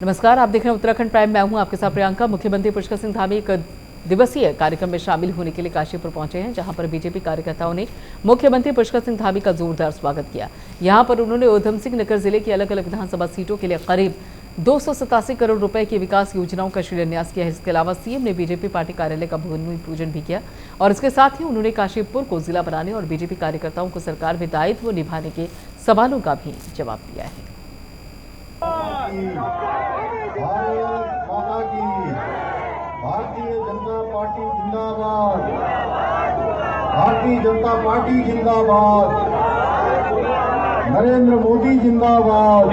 नमस्कार, आप देख रहे हैं उत्तराखंड प्राइम। मैं हूं आपके साथ प्रियंका। मुख्यमंत्री पुष्कर सिंह धामी एक दिवसीय कार्यक्रम में शामिल होने के लिए काशीपुर पहुंचे हैं, जहां पर बीजेपी कार्यकर्ताओं ने मुख्यमंत्री पुष्कर सिंह धामी का जोरदार स्वागत किया। यहां पर उन्होंने ऊधम सिंह नगर जिले की अलग अलग विधानसभा सीटों के लिए करीब 287 करोड़ रुपए की विकास योजनाओं का शिलान्यास किया। इसके अलावा सीएम ने बीजेपी पार्टी कार्यालय का भूमि पूजन भी किया और इसके साथ ही उन्होंने काशीपुर को जिला बनाने और बीजेपी कार्यकर्ताओं को सरकार में दायित्व निभाने के सवालों का भी जवाब दिया है। भारतीय जनता पार्टी जिंदाबाद। भारतीय जनता पार्टी जिंदाबाद। नरेंद्र मोदी जिंदाबाद।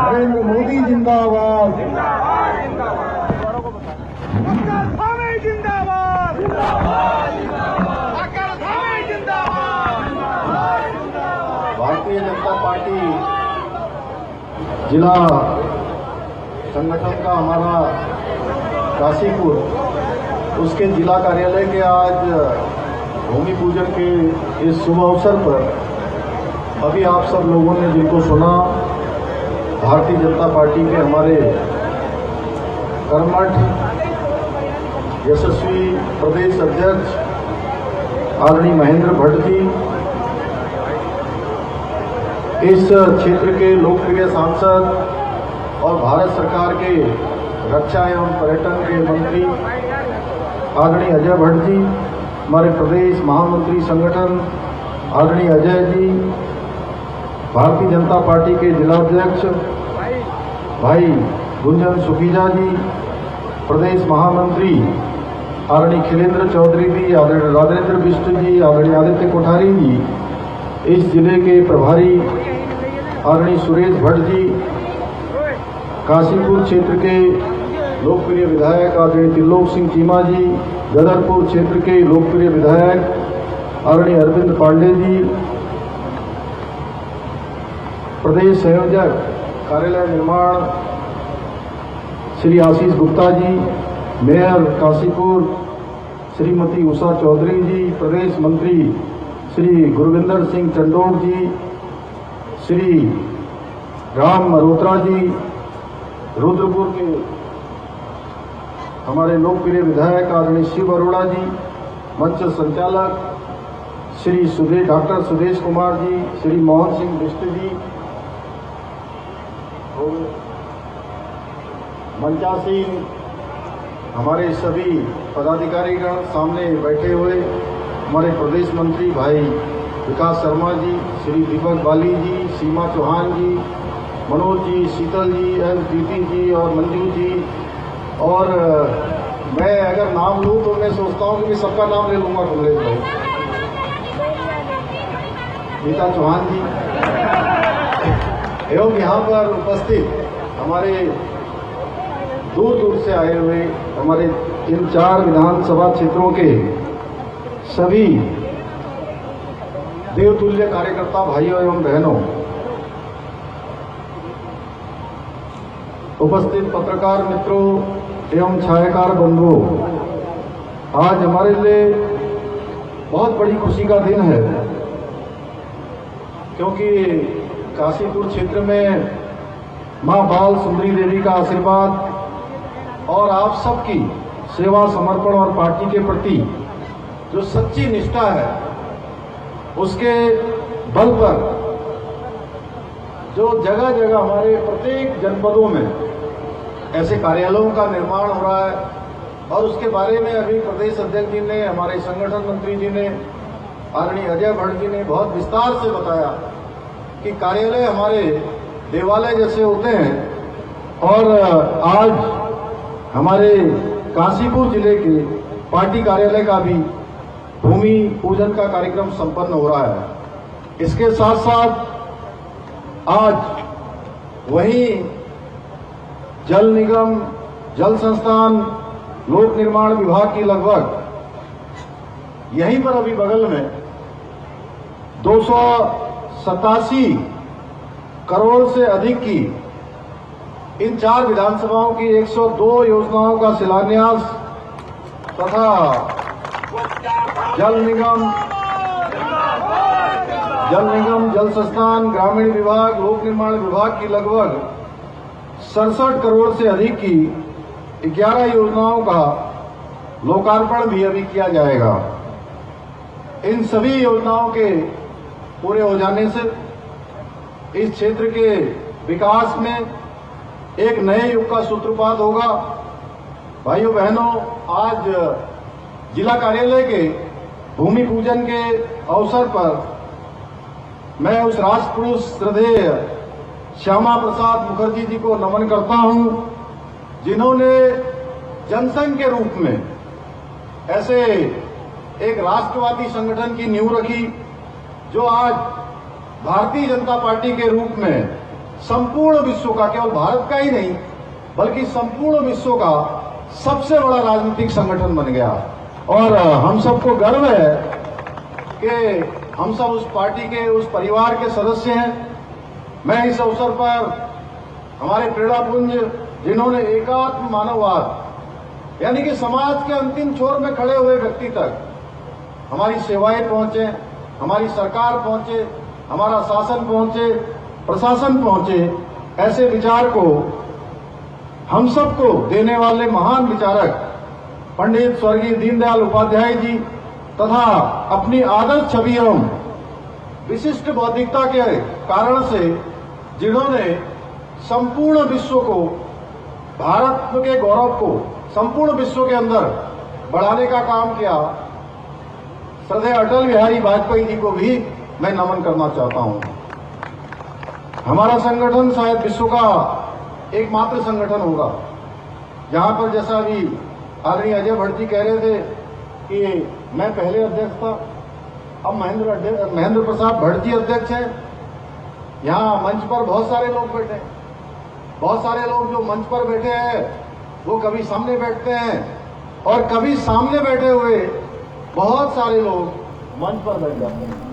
नरेंद्र मोदी जिंदाबाद। भारतीय जनता पार्टी जिला संगठन का हमारा काशीपुर, उसके जिला कार्यालय के आज भूमि पूजन के इस शुभ अवसर पर अभी आप सब लोगों ने जिनको सुना, भारतीय जनता पार्टी के हमारे कर्मठ यशस्वी प्रदेश अध्यक्ष आदरणीय महेंद्र भट्ट जी, इस क्षेत्र के लोकप्रिय सांसद और भारत सरकार के रक्षा एवं पर्यटन के मंत्री आदरणीय अजय भट्ट जी, हमारे प्रदेश महामंत्री संगठन आदरणीय अजय जी, भारतीय जनता पार्टी के जिलाध्यक्ष भाई गुंजन सुखीजा जी, प्रदेश महामंत्री आदरणीय खिलेंद्र चौधरी जी, आदरणीय राजेंद्र बिष्ट जी, आदरणीय आदित्य कोठारी जी, इस जिले के प्रभारी आदरणीय सुरेश भट्ट जी, काशीपुर क्षेत्र के लोकप्रिय विधायक आदरणीय त्रिलोक सिंह चीमा जी, गदरपुर क्षेत्र के लोकप्रिय विधायक आदरणीय अरविंद पांडे जी, प्रदेश संयोजक कार्यालय निर्माण श्री आशीष गुप्ता जी, मेयर काशीपुर श्रीमती उषा चौधरी जी, प्रदेश मंत्री श्री गुरविंदर सिंह चंडोक जी, श्री राम मल्होत्रा जी, रुद्रपुर के हमारे लोकप्रिय विधायक आदरणीय शिव अरोड़ा जी, मंच संचालक श्री डॉक्टर सुदेश कुमार जी, श्री मोहन सिंह बिष्ट जी, मंचासीन हमारे सभी पदाधिकारीगण, सामने बैठे हुए हमारे प्रदेश मंत्री भाई विकास शर्मा जी, श्री दीपक बाली जी, सीमा चौहान जी, मनोज जी, शीतल जी, एन प्रीति जी और मंजू जी, और मैं अगर नाम लूं तो मैं सोचता हूं कि मैं सबका नाम ले लूंगा कांग्रेस भाई, नीता चौहान जी, एवं यहाँ पर उपस्थित हमारे दूर दूर से आए हुए हमारे इन 4 विधानसभा क्षेत्रों के सभी देवतुल्य कार्यकर्ता भाइयों एवं बहनों, उपस्थित पत्रकार मित्रों एवं छायाकार बंधुओं, आज हमारे लिए बहुत बड़ी खुशी का दिन है, क्योंकि काशीपुर क्षेत्र में मां बाल सुंदरी देवी का आशीर्वाद और आप सबकी सेवा, समर्पण और पार्टी के प्रति जो सच्ची निष्ठा है, उसके बल पर जो जगह जगह हमारे प्रत्येक जनपदों में ऐसे कार्यालयों का निर्माण हो रहा है, और उसके बारे में अभी प्रदेश अध्यक्ष जी ने, हमारे संगठन मंत्री जी ने, आदरणीय अजय भट्ट जी ने बहुत विस्तार से बताया कि कार्यालय हमारे देवालय जैसे होते हैं, और आज हमारे काशीपुर जिले के पार्टी कार्यालय का भी भूमि पूजन का कार्यक्रम संपन्न हो रहा है। इसके साथ साथ आज वहीं जल निगम, जल संस्थान, लोक निर्माण विभाग की लगभग यहीं पर अभी बगल में 287 करोड़ से अधिक की इन 4 विधानसभाओं की 102 योजनाओं का शिलान्यास तथा जल निगम, जल संस्थान, ग्रामीण विभाग, लोक निर्माण विभाग की लगभग 67 करोड़ से अधिक की 11 योजनाओं का लोकार्पण भी अभी किया जाएगा। इन सभी योजनाओं के पूरे हो जाने से इस क्षेत्र के विकास में एक नए युग का सूत्रपात होगा। भाइयों बहनों, आज जिला कार्यालय के भूमि पूजन के अवसर पर मैं उस राष्ट्रपुरुष श्रद्धेय श्यामा प्रसाद मुखर्जी जी को नमन करता हूं, जिन्होंने जनसंघ के रूप में ऐसे एक राष्ट्रवादी संगठन की नींव रखी, जो आज भारतीय जनता पार्टी के रूप में संपूर्ण विश्व का, केवल भारत का ही नहीं बल्कि संपूर्ण विश्व का सबसे बड़ा राजनीतिक संगठन बन गया। और हम सबको गर्व है कि हम सब उस पार्टी के, उस परिवार के सदस्य हैं। मैं इस अवसर पर हमारे प्रेरणापुंज, जिन्होंने एकात्म मानववाद यानी कि समाज के अंतिम छोर में खड़े हुए व्यक्ति तक हमारी सेवाएं पहुंचे, हमारी सरकार पहुंचे, हमारा शासन पहुंचे, प्रशासन पहुंचे, ऐसे विचार को हम सबको देने वाले महान विचारक पंडित स्वर्गीय दीनदयाल उपाध्याय जी तथा अपनी आदर्श छवि एवं विशिष्ट बौद्धिकता के कारण से जिन्होंने संपूर्ण विश्व को, भारत के गौरव को संपूर्ण विश्व के अंदर बढ़ाने का काम किया, श्रद्धेय अटल बिहारी वाजपेयी जी को भी मैं नमन करना चाहता हूं। हमारा संगठन शायद विश्व का एकमात्र संगठन होगा जहां पर, जैसा अभी आदरणीय अजय भट्ट जी कह रहे थे कि मैं पहले अध्यक्ष था, अब महेंद्र प्रसाद भट्ट जी अध्यक्ष हैं। यहां मंच पर बहुत सारे लोग बैठे हैं, बहुत सारे लोग जो मंच पर बैठे हैं वो कभी सामने बैठते हैं और कभी सामने बैठे हुए बहुत सारे लोग मंच पर बैठ जाते हैं।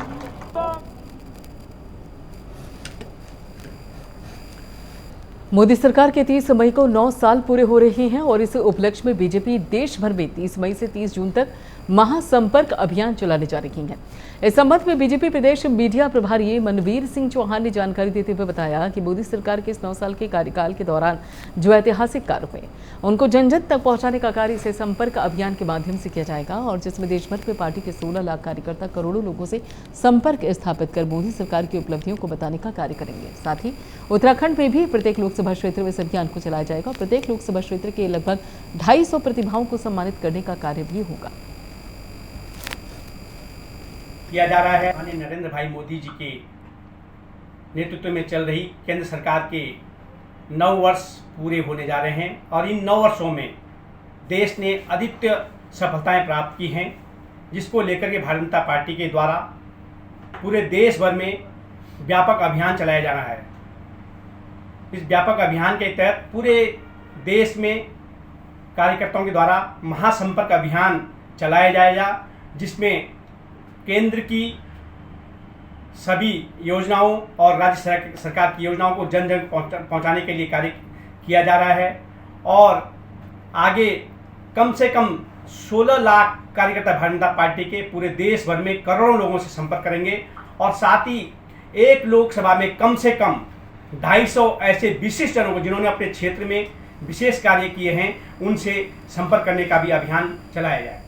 मोदी सरकार के 30 मई को 9 साल पूरे हो रहे हैं और इस उपलक्ष्य में बीजेपी देश भर में 30 मई से 30 जून तक महासंपर्क अभियान चलाने जा रही है। इस संबंध में बीजेपी प्रदेश मीडिया प्रभारी मनवीर सिंह चौहान ने जानकारी देते हुए बताया कि मोदी सरकार के इस 9 साल के कार्यकाल के दौरान जो ऐतिहासिक कार्य हुए उनको जन जन तक पहुंचाने का कार्य इसे संपर्क अभियान के माध्यम से किया जाएगा और जिसमें देश भर में पार्टी के 16 लाख कार्यकर्ता करोड़ों लोगों से संपर्क स्थापित कर मोदी सरकार की उपलब्धियों को बताने का कार्य करेंगे। साथ ही उत्तराखंड में भी प्रत्येक लोकसभा क्षेत्र में इस अभियान को चलाया जाएगा और प्रत्येक लोकसभा क्षेत्र के लगभग 250 प्रतिभाओं को सम्मानित करने का कार्य भी होगा। किया जा रहा है। माननीय नरेंद्र भाई मोदी जी के नेतृत्व में चल रही केंद्र सरकार के 9 वर्ष पूरे होने जा रहे हैं और इन 9 वर्षों में देश ने अद्वितीय सफलताएं प्राप्त की हैं, जिसको लेकर के भारतीय जनता पार्टी के द्वारा पूरे देश भर में व्यापक अभियान चलाया जा रहा है। इस व्यापक अभियान के तहत पूरे देश में कार्यकर्ताओं के द्वारा महासंपर्क अभियान चलाया जाएगा, जिसमें केंद्र की सभी योजनाओं और राज्य सरकार की योजनाओं को जन जन पहुंचाने के लिए कार्य किया जा रहा है और आगे कम से कम 16 लाख कार्यकर्ता भारतीय जनता पार्टी के पूरे देश भर में करोड़ों लोगों से संपर्क करेंगे और साथ ही एक लोकसभा में कम से कम 250 ऐसे विशिष्ट जनों को, जिन्होंने अपने क्षेत्र में विशेष कार्य किए हैं, उनसे संपर्क करने का भी अभियान चलाया जाएगा।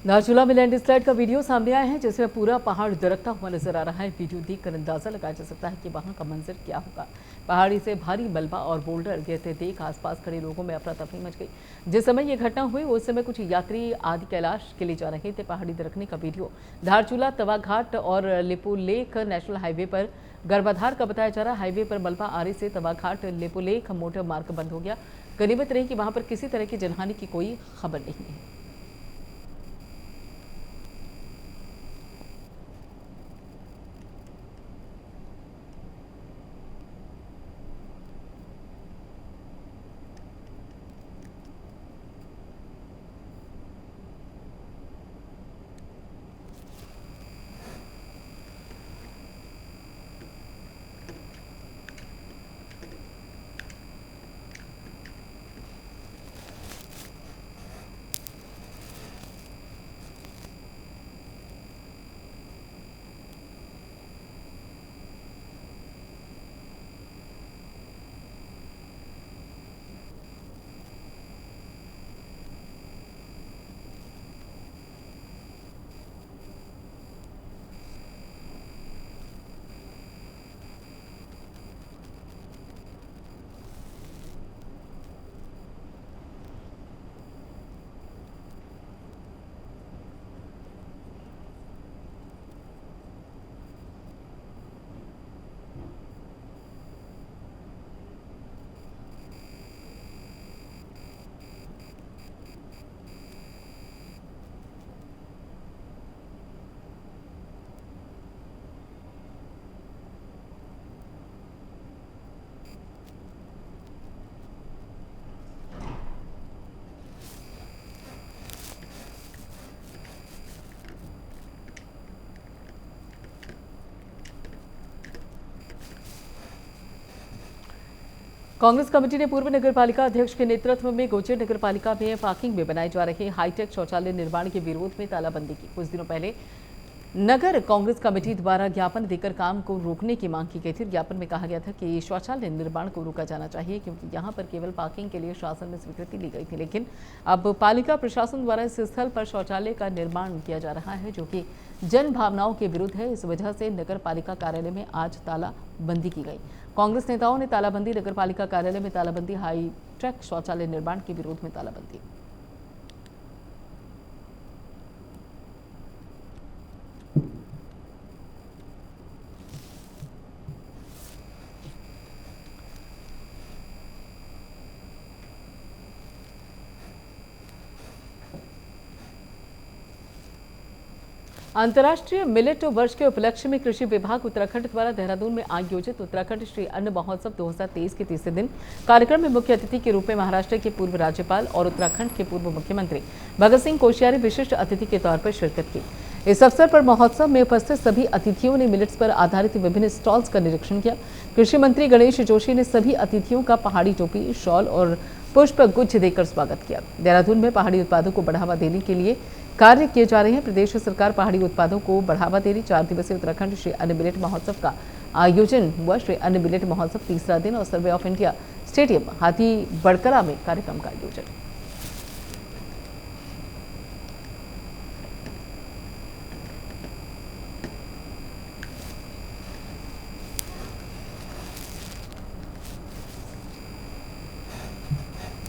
धारचूला में लैंडस्लाइड का वीडियो सामने आया है, जिसमें पूरा पहाड़ दरकता हुआ नजर आ रहा है। वीडियो देखकर अंदाजा लगाया जा सकता है कि वहां का मंजर क्या होगा। पहाड़ी से भारी मलबा और बोल्डर गिरते देख आसपास खड़े लोगों में अफरा तफरी मच गई। जिस समय ये घटना हुई उस समय कुछ यात्री आदि कैलाश के लिए जा रहे थे। पहाड़ी दरकने का वीडियो धारचूला तवाघाट और लिपुलेख नेशनल हाईवे पर गर्भाधार का बताया जा रहा है। हाईवे पर मलबा आने से तवाघाट लिपुलेख मोटर मार्ग बंद हो गया। गनीमत रही कि वहां पर किसी तरह की जनहानि की कोई खबर नहीं है। कांग्रेस कमेटी ने पूर्व नगरपालिका अध्यक्ष के नेतृत्व में गोचर नगरपालिका में पार्किंग में बनाए जा रहे हाईटेक शौचालय निर्माण के विरोध में तालाबंदी की। कुछ दिनों पहले नगर कांग्रेस कमेटी द्वारा ज्ञापन देकर काम को रोकने की मांग की गई थी। ज्ञापन में कहा गया था कि शौचालय निर्माण को रोका जाना चाहिए क्योंकि यहां पर केवल पार्किंग के लिए शासन में स्वीकृति ली गई थी, लेकिन अब पालिका प्रशासन द्वारा इस स्थल पर शौचालय का निर्माण किया जा रहा है जो कि जन भावनाओं के विरुद्ध है। इस वजह से नगर पालिका कार्यालय में आज तालाबंदी की गई। कांग्रेस नेताओं ने तालाबंदी, नगर पालिका कार्यालय में तालाबंदी, हाईटेक शौचालय निर्माण के विरोध में तालाबंदी। अंतर्राष्ट्रीय मिलेट वर्ष के उपलक्ष्य में कृषि विभाग उत्तराखंड द्वारा देहरादून में आयोजित उत्तराखंड श्री अन्न महोत्सव 2023 के तीसरे दिन कार्यक्रम में मुख्य अतिथि के रूप में महाराष्ट्र के पूर्व राज्यपाल और उत्तराखंड के पूर्व मुख्यमंत्री भगत सिंह कोश्यारी विशिष्ट अतिथि के तौर पर शिरकत की। इस अवसर पर महोत्सव में उपस्थित सभी अतिथियों ने मिलेट्स पर आधारित विभिन्न स्टॉल्स का निरीक्षण किया। कृषि मंत्री गणेश जोशी ने सभी अतिथियों का पहाड़ी टोपी, शॉल और पुष्प गुच्छ देकर स्वागत किया। देहरादून में पहाड़ी उत्पादों को बढ़ावा देने के लिए कार्य किए जा रहे हैं। प्रदेश सरकार पहाड़ी उत्पादों को बढ़ावा दे रही। 4 दिवसीय उत्तराखंड श्री अन्न मिलेट महोत्सव का आयोजन हुआ। श्री अन्न मिलेट महोत्सव तीसरा दिन और सर्वे ऑफ इंडिया स्टेडियम हाथी बड़करा में कार्यक्रम का आयोजन।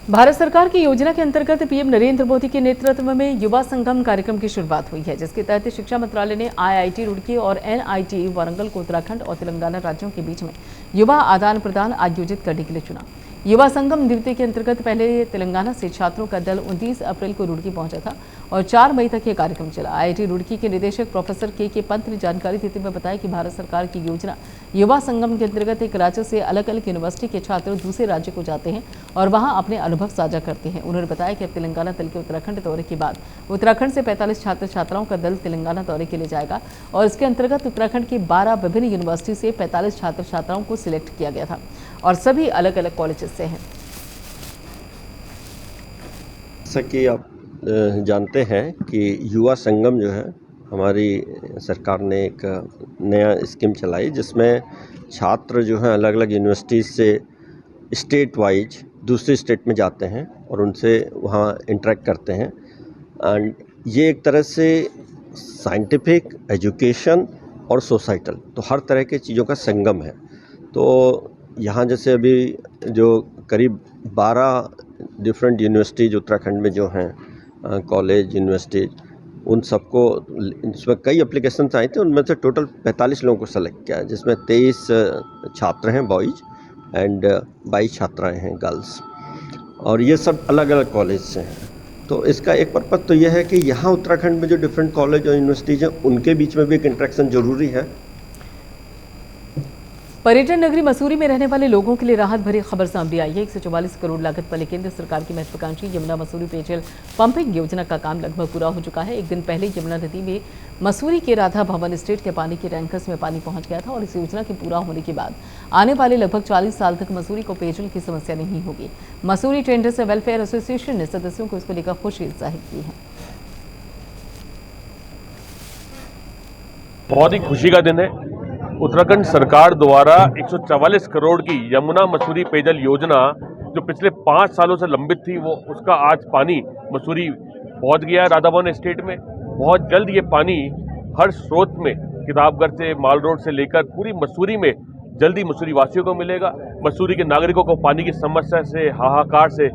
भारत सरकार की योजना के अंतर्गत पीएम नरेंद्र मोदी के नेतृत्व में युवा संगम कार्यक्रम की शुरुआत हुई है, जिसके तहत शिक्षा मंत्रालय ने आईआईटी रुड़की और एनआईटी वारंगल को उत्तराखंड और तेलंगाना राज्यों के बीच में युवा आदान प्रदान आयोजित करने के लिए चुना। युवा संगम द्वितीय के अंतर्गत पहले तेलंगाना से छात्रों का दल 29 अप्रैल को रुड़की पहुंचा था और 4 मई तक यह कार्यक्रम चला। आईआईटी रुड़की के निदेशक प्रोफेसर के पंत ने जानकारी देते हुए बताया कि भारत सरकार की योजना युवा संगम के अंतर्गत एक राज्य से अलग अलग यूनिवर्सिटी के छात्र दूसरे राज्य को जाते हैं और वहां अपने अनुभव साझा करते हैं। उन्होंने बताया कि अब तेलंगाना दल के उत्तराखंड दौरे के बाद उत्तराखंड से 45 छात्र छात्राओं का दल तेलंगाना दौरे के लिए जाएगा और इसके अंतर्गत उत्तराखंड की 12 विभिन्न यूनिवर्सिटी से 45 छात्र छात्राओं को सिलेक्ट किया गया था और सभी अलग अलग कॉलेजेस से हैं। जैसा कि आप जानते हैं कि युवा संगम जो है हमारी सरकार ने एक नया स्कीम चलाई जिसमें छात्र जो हैं अलग अलग यूनिवर्सिटीज़ से स्टेट वाइज दूसरे स्टेट में जाते हैं और उनसे वहाँ इंटरेक्ट करते हैं। एंड ये एक तरह से साइंटिफिक, एजुकेशन और सोसाइटल, तो हर तरह की चीज़ों का संगम है। तो यहाँ जैसे अभी जो करीब 12 डिफरेंट यूनिवर्सिटीज़ उत्तराखंड में जो हैं, कॉलेज, यूनिवर्सिटी, उन सबको इसमें कई एप्लीकेशंस आए थे। उनमें से टोटल 45 लोगों को सेलेक्ट किया है, जिसमें 23 छात्र हैं बॉयज़ एंड 22 छात्राएं हैं गर्ल्स, और ये सब अलग अलग कॉलेज से हैं। तो इसका एक पर्पज़ तो यह है कि यहाँ उत्तराखंड में जो डिफरेंट कॉलेज और यूनिवर्सिटीज़ हैं उनके बीच में भी एक इंटरेक्शन ज़रूरी है। पर्यटन नगरी मसूरी में रहने वाले लोगों के लिए राहत भरी खबर सामने आई है। 144 करोड़ लागत वाली केंद्र सरकार की महत्वाकांक्षी यमुना मसूरी पेयजल पंपिंग योजना का काम लगभग पूरा हो चुका है। एक दिन पहले यमुना नदी में मसूरी के राधा भवन स्टेट के पानी के टैंकर्स में पानी पहुंच गया था और इस योजना के पूरा होने के बाद आने वाले लगभग 40 साल तक मसूरी को पेयजल की समस्या नहीं होगी। मसूरी ट्रेडर्स वेलफेयर एसोसिएशन ने सदस्यों को इसको लेकर खुशी जाहिर की है। बहुत ही खुशी का दिन है। उत्तराखंड सरकार द्वारा 144 करोड़ की यमुना मसूरी पेयजल योजना जो पिछले 5 सालों से लंबित थी, वो उसका आज पानी मसूरी पहुंच गया राधा भवन स्टेट में। बहुत जल्द ये पानी हर स्रोत में, किताबगढ़ से, माल रोड से लेकर पूरी मसूरी में जल्दी मसूरी वासियों को मिलेगा। मसूरी के नागरिकों को पानी की समस्या से, हाहाकार से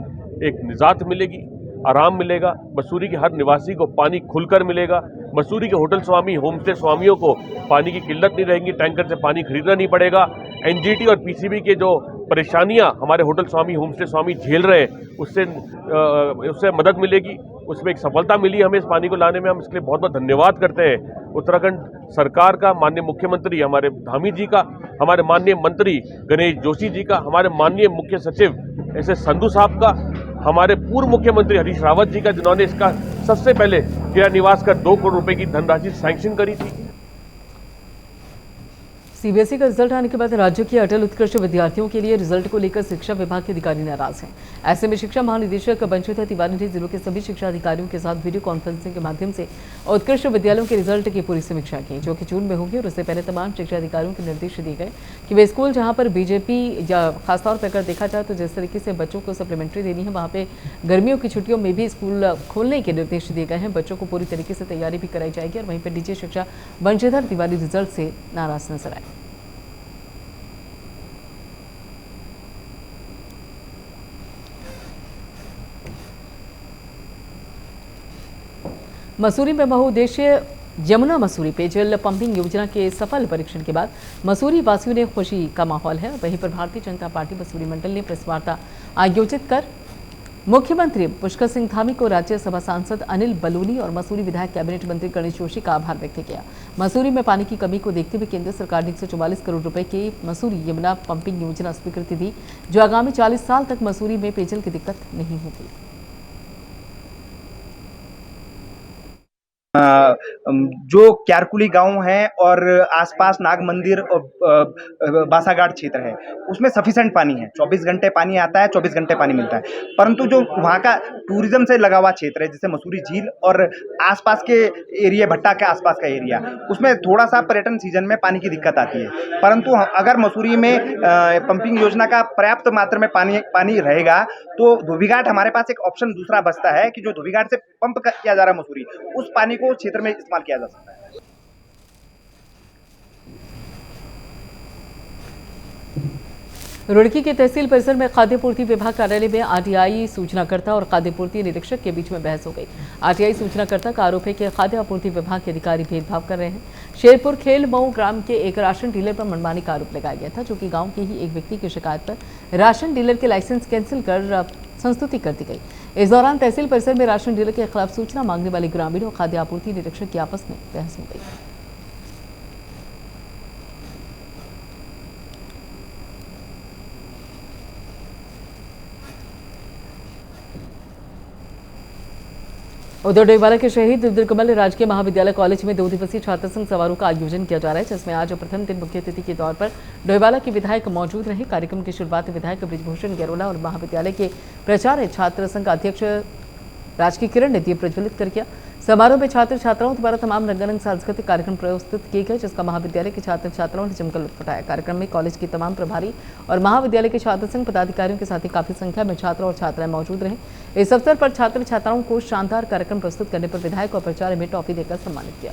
एक निजात मिलेगी, आराम मिलेगा। मसूरी के हर निवासी को पानी खुलकर मिलेगा। मसूरी के होटल स्वामी, होमस्टे स्वामियों को पानी की किल्लत नहीं रहेगी, टैंकर से पानी खरीदना नहीं पड़ेगा। एनजीटी और पीसीबी के जो परेशानियां हमारे होटल स्वामी, होमस्टे स्वामी झेल रहे हैं, उससे मदद मिलेगी। उसमें एक सफलता मिली हमें इस पानी को लाने में, हम इसके लिए बहुत बहुत धन्यवाद करते हैं उत्तराखंड सरकार का, माननीय मुख्यमंत्री हमारे धामी जी का, हमारे माननीय मंत्री गणेश जोशी जी का, हमारे माननीय मुख्य सचिव एस एस संधू साहब का, हमारे पूर्व मुख्यमंत्री हरीश रावत जी का, जिन्होंने इसका सबसे पहले क्रिया निवास कर 2 करोड़ रुपए की धनराशि सैंक्शन करी थी। सीबीएसई का रिजल्ट आने के बाद राज्य के अटल उत्कृष्ट विद्यार्थियों के लिए रिजल्ट को लेकर शिक्षा विभाग के अधिकारी नाराज हैं। ऐसे में शिक्षा महानिदेशक बंशीधर तिवारी ने जिलों के सभी शिक्षा अधिकारियों के साथ वीडियो कॉन्फ्रेंसिंग के माध्यम से उत्कृष्ट विद्यालयों के रिजल्ट की पूरी समीक्षा की, जो कि जून में होगी। और उससे पहले तमाम शिक्षा अधिकारियों को निर्देश दिए गए कि वे स्कूल जहां पर बीजेपी या खासतौर पर अगर देखा जाए तो जिस तरीके से बच्चों को सप्लीमेंट्री देनी है, वहाँ पे गर्मियों की छुट्टियों में भी स्कूल खोलने के निर्देश दिए गए हैं। बच्चों को पूरी तरीके से तैयारी भी कराई जाएगी। और वहीं पर डीजी शिक्षा बंशीधर तिवारी रिजल्ट से नाराज नजर आए। मसूरी में बहुउद्देशीय यमुना मसूरी पेयजल पंपिंग योजना के सफल परीक्षण के बाद मसूरी वासियों ने खुशी का माहौल है। वहीं पर भारतीय जनता पार्टी मसूरी मंडल ने प्रेस वार्ता आयोजित कर मुख्यमंत्री पुष्कर सिंह धामी को राज्यसभा सांसद अनिल बलूनी और मसूरी विधायक कैबिनेट मंत्री गणेश जोशी का आभार व्यक्त किया। मसूरी में पानी की कमी को देखते हुए केंद्र सरकार ने 144 करोड़ रुपए की मसूरी यमुना पंपिंग योजना स्वीकृति दी, जो आगामी 40 साल तक मसूरी में पेयजल की दिक्कत नहीं होगी। जो क्यारकुली गांव है और आसपास नाग मंदिर और बासाघाट क्षेत्र है, उसमें सफिशिएंट पानी है। 24 घंटे पानी आता है, 24 घंटे पानी मिलता है। परंतु जो वहाँ का टूरिज्म से लगा हुआ क्षेत्र है, जैसे मसूरी झील और आसपास के एरिया, भट्टा के आसपास का एरिया, उसमें थोड़ा सा पर्यटन सीजन में पानी की दिक्कत आती है। परंतु अगर मसूरी में पंपिंग योजना का पर्याप्त मात्रा में पानी रहेगा तो धोबीघाट हमारे पास एक ऑप्शन दूसरा बचता है कि जो धोबीघाट से पंप किया जा रहा है मसूरी, उस पानी को क्षेत्र में इस्तेमाल किया जा सकता है। रुड़की के तहसील परिसर में खाद्य पूर्ति विभाग कार्यालय में आरटीआई सूचनाकर्ता और खाद्य पूर्ति निरीक्षक के बीच में बहस हो गई। आरटीआई सूचनाकर्ता का आरोप है कि खाद्य आपूर्ति विभाग के अधिकारी भेदभाव कर रहे हैं। शेरपुर खेल मऊ ग्राम के एक राशन डीलर पर मनमानी का आरोप लगाया गया था, जो कि गांव के ही एक व्यक्ति की शिकायत पर राशन डीलर के लाइसेंस कैंसिल कर संस्तुति कर दी गई। इस दौरान तहसील परिसर में राशन डीलर के खिलाफ सूचना मांगने वाले ग्रामीण और खाद्य आपूर्ति निरीक्षक की आपस में बहस हो गई। उधर डोईवाला के शहीद दुर्गमल राजकीय महाविद्यालय कॉलेज में 2 दिवसीय छात्र संघ समारोह का आयोजन किया जा रहा है, जिसमें आज प्रथम दिन मुख्य अतिथि के तौर पर डोईवाला के विधायक मौजूद रहे। कार्यक्रम की शुरुआत विधायक बृजभूषण गैरोला और महाविद्यालय के प्राचार्य छात्र संघ अध्यक्ष राजकीय किरण ने दीप प्रज्वलित कर किया। समारोह में छात्र छात्राओं द्वारा तमाम रंगारंग सांस्कृतिक कार्यक्रम प्रस्तुत किए गए, जिसका महाविद्यालय के छात्र छात्राओं ने जमकर लुत्फ उठाया। कार्यक्रम में कॉलेज के तमाम प्रभारी और महाविद्यालय के छात्र संघ पदाधिकारियों के साथ ही काफी संख्या में छात्र और छात्राएं मौजूद रहे। इस अवसर पर छात्र छात्राओं को शानदार कार्यक्रम प्रस्तुत करने पर विधायक और प्राचार्य में टॉफी देकर सम्मानित किया।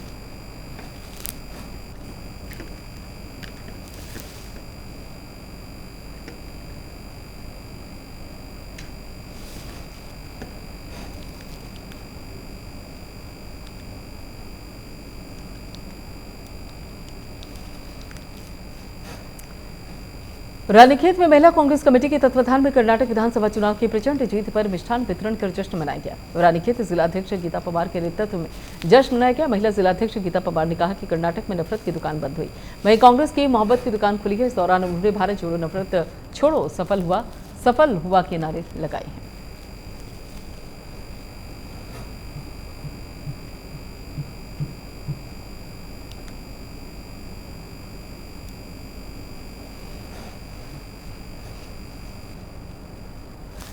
रानीखेत में महिला कांग्रेस कमेटी के तत्वाधान में कर्नाटक विधानसभा चुनाव की प्रचंड जीत पर मिष्ठान वितरण कर जश्न मनाया गया। रानीखेत जिलाध्यक्ष गीता पवार के नेतृत्व में जश्न मनाया गया। महिला जिलाध्यक्ष गीता पवार ने कहा कि कर्नाटक में नफरत की दुकान बंद हुई, वहीं कांग्रेस की मोहब्बत की दुकान खुली है। इस दौरान उन्होंने भारत जोड़ो नफरत छोड़ो सफल हुआ के नारे लगाए हैं।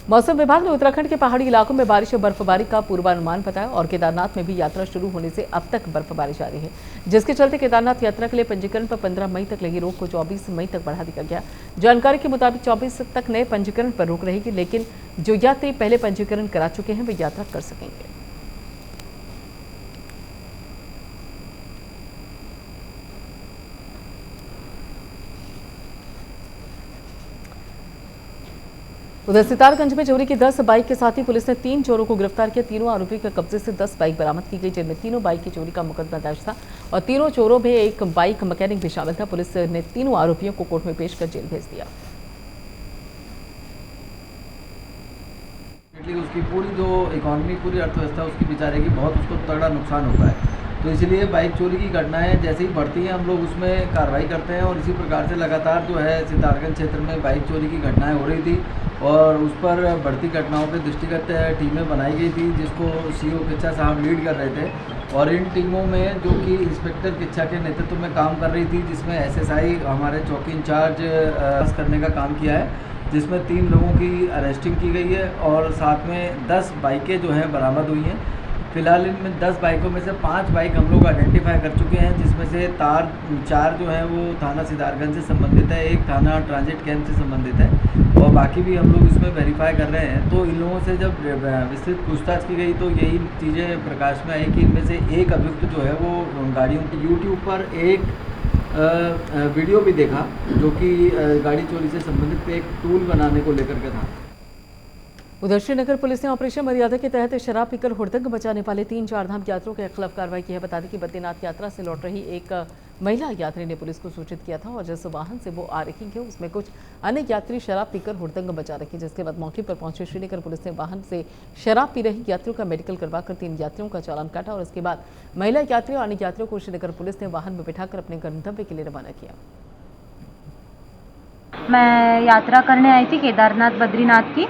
मौसम विभाग ने उत्तराखंड के पहाड़ी इलाकों में बारिश और बर्फबारी का पूर्वानुमान बताया और केदारनाथ में भी यात्रा शुरू होने से अब तक बर्फबारी जारी है, जिसके चलते केदारनाथ यात्रा के लिए पंजीकरण पर 15 मई तक लगी रोक को 24 मई तक बढ़ा दिया गया। जानकारी के मुताबिक 24 तक नए पंजीकरण पर रोक रहेगी, लेकिन जो यात्री पहले पंजीकरण करा चुके हैं वे यात्रा कर सकेंगे। उधर सितारगंज में चोरी की 10 बाइक के साथ ही पुलिस ने 3 चोरों को गिरफ्तार किया। तीनों आरोपियों के कब्जे से 10 बाइक बरामद की गई, जिनमें तीनों बाइक की चोरी का मुकदमा दर्ज था और तीनों चोरों में एक बाइक मैकेनिक भी शामिल था। पुलिस ने तीनों आरोपियों को कोर्ट में पेश कर जेल भेज दिया। उसकी पूरी जो इकोनॉमी, पूरी अर्थव्यवस्था उसकी बेचारे की बहुत उसको तगड़ा नुकसान होता है, तो इसलिए बाइक चोरी की घटनाएं जैसे ही बढ़ती हैं हम लोग उसमें कार्रवाई करते हैं। और इसी प्रकार से लगातार जो है सितारगंज क्षेत्र में बाइक चोरी की घटनाएं हो रही थी और उस पर बढ़ती घटनाओं पर दृष्टिगत टीमें बनाई गई थी, जिसको सीओ किच्चा साहब लीड कर रहे थे। और इन टीमों में जो कि इंस्पेक्टर किच्छा के नेतृत्व में काम कर रही थी, जिसमें एसएसआई हमारे चौकी इंचार्ज करने का काम किया है, जिसमें 3 लोगों की अरेस्टिंग की गई है और साथ में 10 बाइकें जो हैं बरामद हुई हैं। फिलहाल इनमें 10 बाइकों में से 5 बाइक हम लोग आइडेंटिफाई कर चुके हैं, जिसमें से 4 जो हैं वो थाना सिद्धार्थगंज से संबंधित है, 1 थाना ट्रांजिट कैंप से संबंधित है और बाकी भी हम लोग इसमें वेरीफाई कर रहे हैं। तो इन लोगों से जब विस्तृत पूछताछ की गई तो यही चीज़ें प्रकाश में आई कि इनमें से एक अभियुक्त जो है वो गाड़ियों की यूट्यूब पर एक वीडियो भी देखा जो कि गाड़ी चोरी से संबंधित एक टूल बनाने को लेकर के था। उधर श्रीनगर पुलिस ने ऑपरेशन मर्यादा के तहत शराब पीकर हुड़दंग मचाने वाले 3 चारधाम यात्रियों के खिलाफ कार्रवाई की है। बता दें कि बद्रीनाथ यात्रा से लौट रही एक महिला यात्री ने पुलिस को सूचित किया था और जिस वाहन से वो आ रही है उसमें कुछ अन्य यात्री शराब पीकर हुड़दंग मचा रहे, जिसके बाद मौके पर पहुंचे श्रीनगर पुलिस ने वाहन से शराब पी रही यात्रियों का मेडिकल करवाकर 3 यात्रियों का चालान काटा और इसके बाद महिला यात्री और अन्य यात्रियों को श्रीनगर पुलिस ने वाहन में बिठाकर अपने गंतव्य के लिए रवाना किया। मैं यात्रा करने आई थी केदारनाथ बद्रीनाथ की,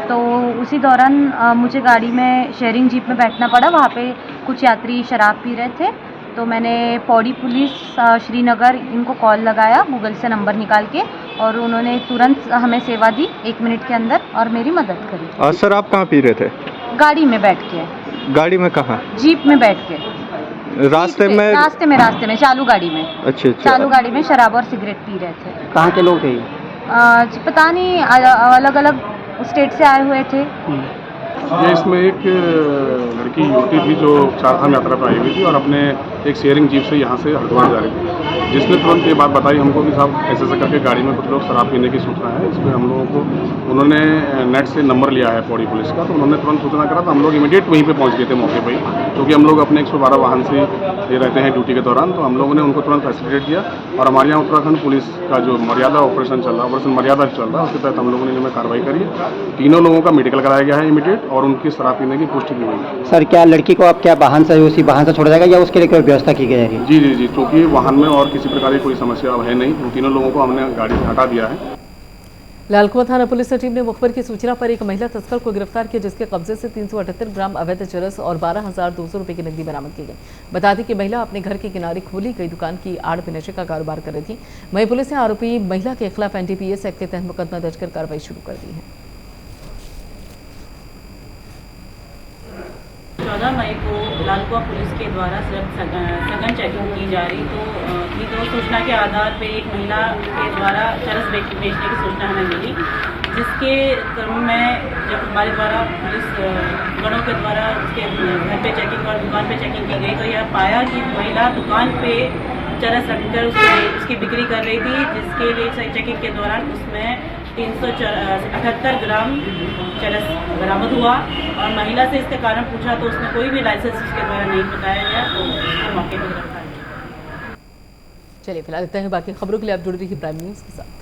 तो उसी दौरान मुझे गाड़ी में शेयरिंग जीप में बैठना पड़ा। वहाँ पे कुछ यात्री शराब पी रहे थे, तो मैंने पौड़ी पुलिस श्रीनगर इनको कॉल लगाया गूगल से नंबर निकाल के और उन्होंने तुरंत हमें सेवा दी 1 मिनट के अंदर और मेरी मदद करी। सर आप कहाँ पी रहे थे? गाड़ी में बैठ के। गाड़ी में कहाँ? जीप में बैठ के। रास्ते में चालू गाड़ी में। अच्छा। चालू गाड़ी में शराब और सिगरेट पी रहे थे। कहाँ के लोग थे? पता नहीं, अलग अलग स्टेट से आए हुए थे। ये इसमें एक लड़की युवती थी जो चारधाम यात्रा पर आई हुई थी और अपने एक शेयरिंग जीप से यहाँ से हरिद्वार जा रही थी, जिसने तुरंत ये बात बताई हमको कि साहब ऐसे करके गाड़ी में कुछ लोग शराब पीने की सूचना है। इसमें हम लोगों को उन्होंने नेट से नंबर लिया है पौड़ी पुलिस का, तो उन्होंने तुरंत सूचना करा तो हम लोग इमीडिएट वहीं पे पहुँच गए थे मौके पर ही, क्योंकि हम लोग अपने 112 वाहन से ये रहते हैं ड्यूटी के दौरान, तो हम लोगों ने उनको तुरंत फैसिलिटेट किया और हमारे यहाँ उत्तराखंड पुलिस का जो मर्यादा ऑपरेशन चल रहा है, ऑपरेशन मर्यादा चल रहा है, उसके तहत हम लोगों ने इनमें कार्रवाई करी है। 3 लोगों का मेडिकल कराया गया है इमीडिएट और उनकी शराब पीने की पुष्टि की गई। सर क्या लड़की को अब क्या वाहन से उसी वाहन से छोड़ा जाएगा या उसके लिए कोई व्यवस्था की गई है? जी, क्योंकि वाहन में और किसी प्रकार की कोई समस्या अब है नहीं, उन 3 लोगों को हमने गाड़ी से हटा दिया है। लालकुआं थाना पुलिस टीम ने मुखबिर की सूचना पर एक महिला तस्कर को गिरफ्तार किया, जिसके कब्जे से 378 ग्राम अवैध चरस और 12,200 रुपए की नकदी बरामद की गई। बता दें कि महिला अपने घर के किनारे खोली गई दुकान की आड़ में नशे का कारोबार कर रही थी। वहीं पुलिस ने आरोपी महिला के खिलाफ NDPS एक्ट के तहत मुकदमा दर्ज कर कार्रवाई शुरू कर दी है। 14 मई को लालकुआं पुलिस के द्वारा सघन चेकिंग की जा रही, तो सूचना के आधार पर एक महिला के द्वारा चरस बेचने की सूचना हमें मिली, जिसके क्रम में जब हमारे द्वारा पुलिस गणों के द्वारा उसके घर पे चेकिंग और दुकान पे चेकिंग की गई, तो यह पाया कि महिला दुकान पे चरस रखकर उसकी बिक्री कर रही थी, जिसके लिए चेकिंग के दौरान उसमें 378 ग्राम चरस बरामद हुआ और महिला से इसके कारण पूछा तो उसने कोई भी लाइसेंस उसके द्वारा नहीं बताया गया, तो उसको मौके पर गिरफ्तार किया। चलिए फिलहाल इतना ही, बाकी खबरों के लिए आप जुड़ रही प्राइम न्यूज़ के साथ।